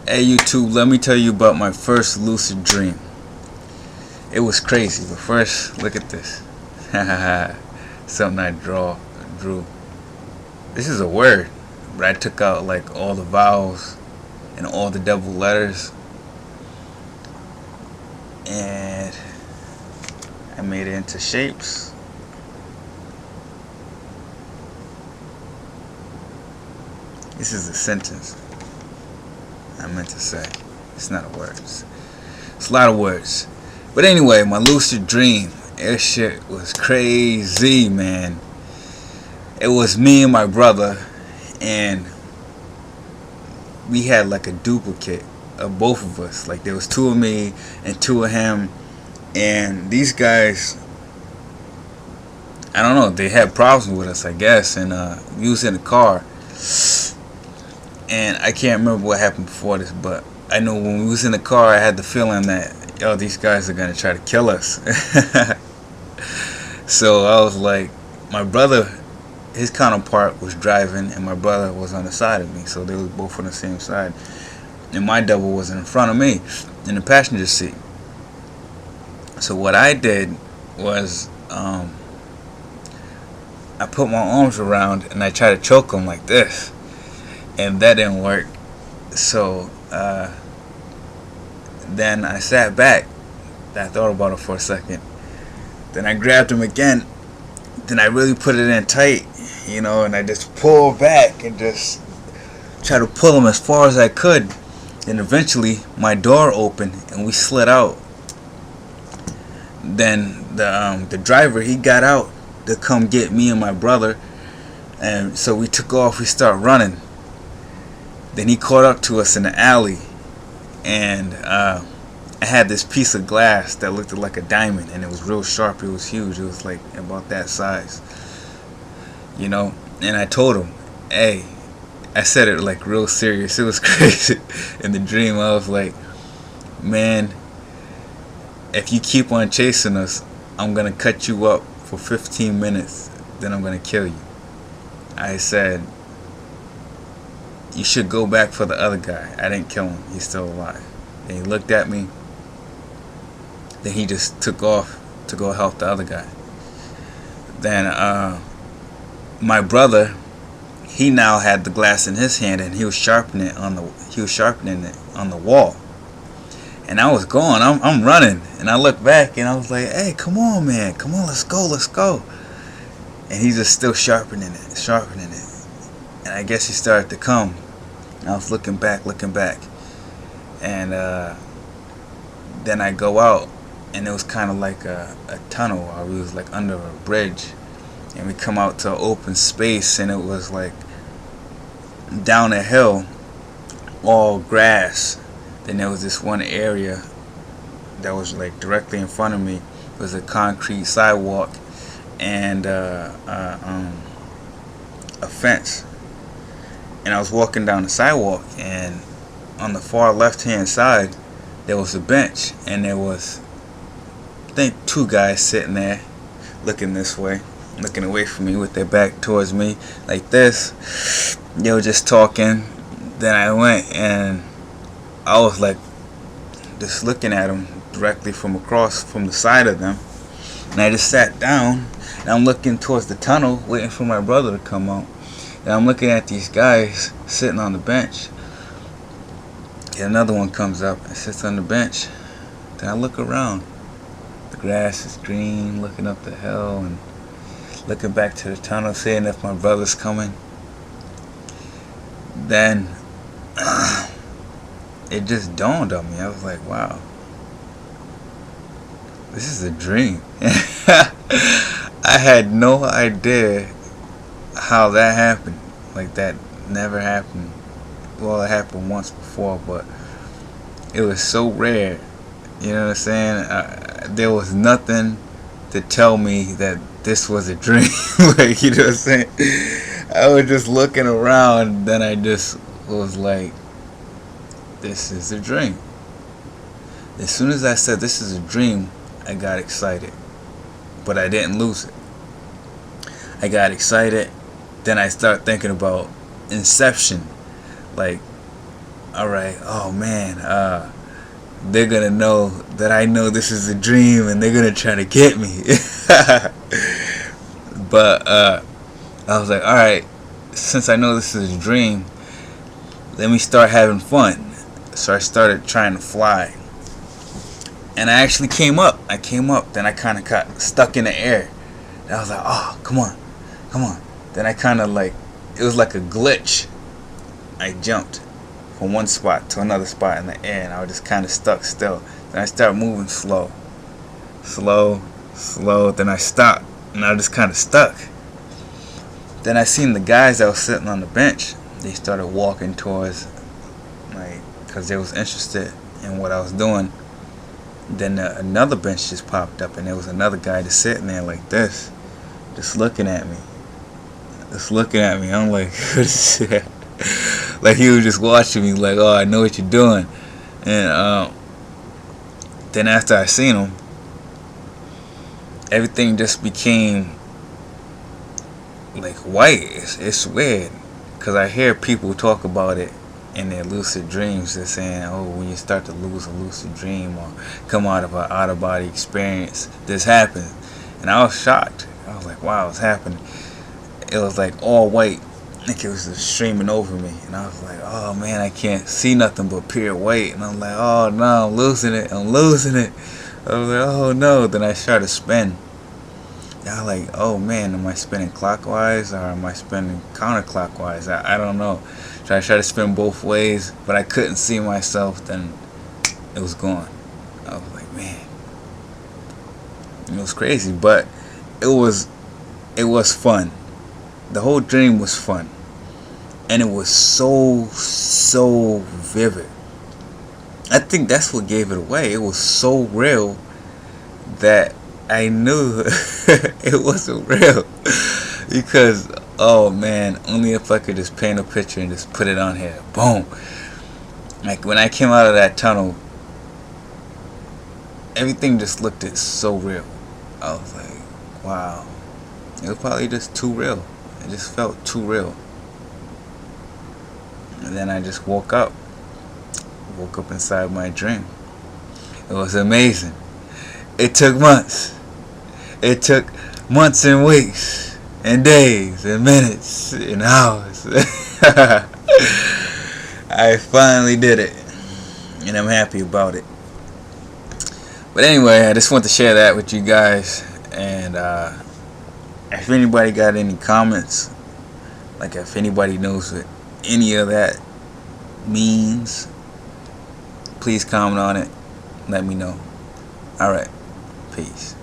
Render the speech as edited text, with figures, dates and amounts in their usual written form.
Hey YouTube, let me tell you about my first lucid dream. It was crazy, but first, look at this. Something I drew. This is a word, but I took out like all the vowels and all the double letters, and I made it into shapes. This is a sentence I meant to say. It's not a word. It's a lot of words. But anyway, my lucid dream, this shit was crazy, man. It was me and my brother, and we had like a duplicate of both of us. Like there was two of me and two of him, and these guys, I don't know, they had problems with us, I guess, and we was in the car. And I can't remember what happened before this, but I know when we was in the car, I had the feeling that, yo, these guys are gonna try to kill us. So I was like, my brother, his counterpart was driving, and my brother was on the side of me, so they were both on the same side. And my double was in front of me, in the passenger seat. So what I did was, I put my arms around and I tried to choke him like this. And that didn't work. So then I sat back. I thought about it for a second. Then I grabbed him again. Then I really put it in tight, you know, and I just pulled back and just tried to pull him as far as I could. And eventually my door opened and we slid out. Then the driver, he got out to come get me and my brother. And so we took off. We started running. Then he caught up to us in the alley, and I had this piece of glass that looked like a diamond, and it was real sharp. It was huge. It was like about that size, you know. And I told him, hey, I said it like real serious. It was crazy. In the dream, I was like, man, if you keep on chasing us, I'm gonna cut you up for 15 minutes. Then I'm gonna kill you. I said, you should go back for the other guy. I didn't kill him. He's still alive. And he looked at me. Then he just took off to go help the other guy. Then my brother, he now had the glass in his hand, and he was sharpening it on the wall. And I was going. I'm running, and I looked back, and I was like, "Hey, come on, man, come on, let's go." And he's just still sharpening it. And I guess he started to come. And I was looking back. And then I go out, and it was kind of like a tunnel, or we was like under a bridge. And we come out to an open space, and it was like down a hill, all grass. Then there was this one area that was like directly in front of me. It was a concrete sidewalk and a fence. And I was walking down the sidewalk, and on the far left-hand side, there was a bench, and there was, I think, two guys sitting there, looking this way, looking away from me with their back towards me, like this. They were just talking. Then I went, and I was like, just looking at them directly from across from the side of them. And I just sat down, and I'm looking towards the tunnel, waiting for my brother to come out. And I'm looking at these guys sitting on the bench. And another one comes up and sits on the bench. Then I look around. The grass is green, looking up the hill and looking back to the tunnel, seeing if my brother's coming. Then it just dawned on me. I was like, wow, this is a dream. I had no idea how that happened. Like, that never happened. Well, it happened once before, but it was so rare. You know what I'm saying? There was nothing to tell me that this was a dream. Like, you know what I'm saying? I was just looking around, then I just was like, this is a dream. As soon as I said this is a dream, I got excited. But I didn't lose it. I got excited. Then I started thinking about Inception. Like, alright, oh man, they're gonna know that I know this is a dream and they're gonna try to get me. But I was like, alright, since I know this is a dream, let me start having fun. So I started trying to fly. And I actually came up. Then I kind of got stuck in the air. And I was like, oh, come on. Then I kind of like, it was like a glitch. I jumped from one spot to another spot in the air, and I was just kind of stuck still. Then I started moving slow. Then I stopped, and I was just kind of stuck. Then I seen the guys that was sitting on the bench. They started walking towards, like, because they was interested in what I was doing. Then another bench just popped up, and there was another guy just sitting there like this, just looking at me. I'm like, what is that? Like he was just watching me, like, oh, I know what you're doing. And then after I seen him, everything just became like white. It's weird, because I hear people talk about it in their lucid dreams. They're saying, oh, when you start to lose a lucid dream or come out of an out-of-body experience, this happens. And I was shocked. I was like, wow, it's happening. It was like all white, like it was just streaming over me. And I was like, oh man, I can't see nothing but pure white. And I'm like, oh no, I'm losing it. I was like, oh no. Then I started to spin. And I was like, oh man, am I spinning clockwise or am I spinning counterclockwise? I don't know. So I tried to spin both ways, but I couldn't see myself. Then it was gone. I was like, man, it was crazy, but it was fun. The whole dream was fun, and it was so vivid. I think that's what gave it away. It was so real that I knew it wasn't real. Because, oh man, only if I could just paint a picture and just put it on here. Boom. Like when I came out of that tunnel, everything just looked so real. I was like, wow. It was probably just too real. It just felt too real. And then I just woke up inside my dream. It was amazing. It took months and weeks and days and minutes and hours. I finally did it, and I'm happy about it. But anyway, I just want to share that with you guys. And if anybody got any comments, like if anybody knows what any of that means, please comment on it. Let me know. Alright. Peace.